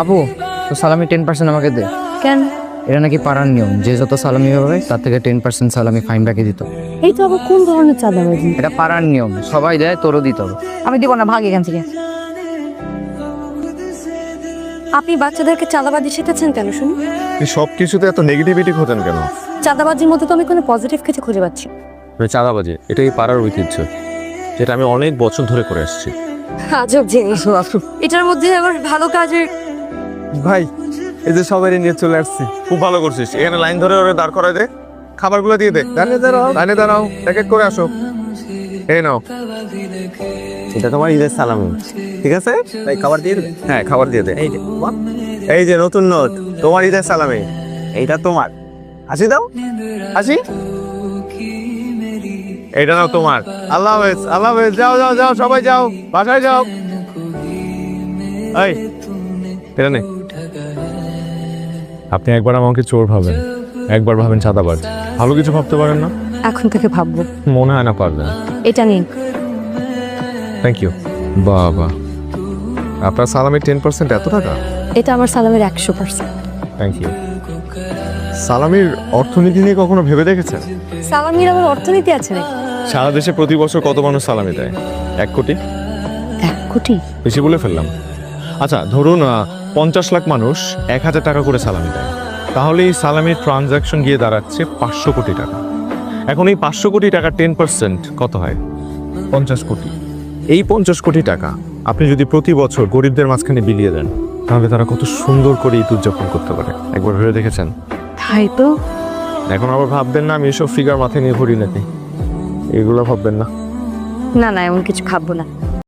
আপু, তো সালামি 10% আমাকে দে। কেন? এটা নাকি পাড়ার নিয়ম, যে যত সালামি হবে তার থেকে 10% সালামি ফাইন রাখে দিত। এই তো আবার কোন ধরনের চাঁদাবাজি? এটা পাড়ার নিয়ম, সবাই দেয়, তোরও দিতে হবে। আমি দিব না, ভাগ এখান থেকে। আপনি বাচ্চাদেরকে চাঁদাবাজি শেখাচ্ছেন কেন শুনি? এই সব কিছুতে এত নেগেটিভিটি খোঁজেন কেন? চাঁদাবাজির মধ্যে তো আমি কোনো পজিটিভ কিছু খুঁজে পাচ্ছি। চাঁদাবাজি এটাই পাড়ার ঐতিহ্য, যেটা আমি অনেক বছর ধরে করে আসছি। আজব জিনিস। এটার মধ্যে আবার ভালো কাজের। ভাই এই যে সবাই নিয়ে চলে আসছি। খুব ভালো করছিস, এখানে লাইন ধরে ওরা দাঁড় করায় দে, খাবারগুলো দিয়ে দে। লাইনে দাঁড়াও, এক এক করে আসো। এই নাও, এটা তোমার ঈদের সালামি, ঠিক আছে? ভাই খাবার দিয়ে দেবে? হ্যাঁ খাবার দিয়ে দে। এই যে নতুন নোট, তোমার ঈদের সালামি, এইটা তোমার। হাসি দাও, হাসি। এইটা নাও তোমার। আল্লাহ হাফেজ, আল্লাহ হাফেজ। যাও যাও যাও, সবাই যাও, বাসায় যাও। এই এটা নে। আপনি একবার আমাকে চোর ভাবেন, একবার ভাবেন চাঁদাবাজ, ভালো কিছু ভাবতে পারেন না? এখন থেকে ভাববো। মনে হয় না পারবেন। এটা নিন। Thank you. বাবা, আপনার সালামির 10% এত টাকা? এটা আমার সালামের 100%। Thank you. সালামির অর্থনীতি নিয়ে কখনো ভেবে দেখেছেন? সালামির আবার অর্থনীতি আছে নাকি? সারা দেশে প্রতি বছর কত মানুষ সালামি দেয়? 1 কোটি? 1 কোটি? বেশি বলে ফেললাম। আচ্ছা ধরুন 50 লাখ মানুষ 1000 টাকা করে সালামি দেয়, তাহলে এই সালামির ট্রানজাকশন গিয়ে দাঁড়াচ্ছে 500 কোটি টাকা। এখন এই 500 কোটি টাকা 10% কত হয়? 50 কোটি। এই 50 কোটি টাকা আপনি যদি প্রতি বছর গরিবদের মাঝখানে বিলিয়ে দেন, তাহলে তারা কত সুন্দর করে ঈদ উদযাপন করতে পারে। একবার ভেবে দেখেছেন? তাই তো। এখন আবার ভাববেন না আমি এসব ফিগার মাথায় নিয়ে ঘুরি নাকি, এগুলো ভাববেন না। না না, এমন কিছু খাবো না।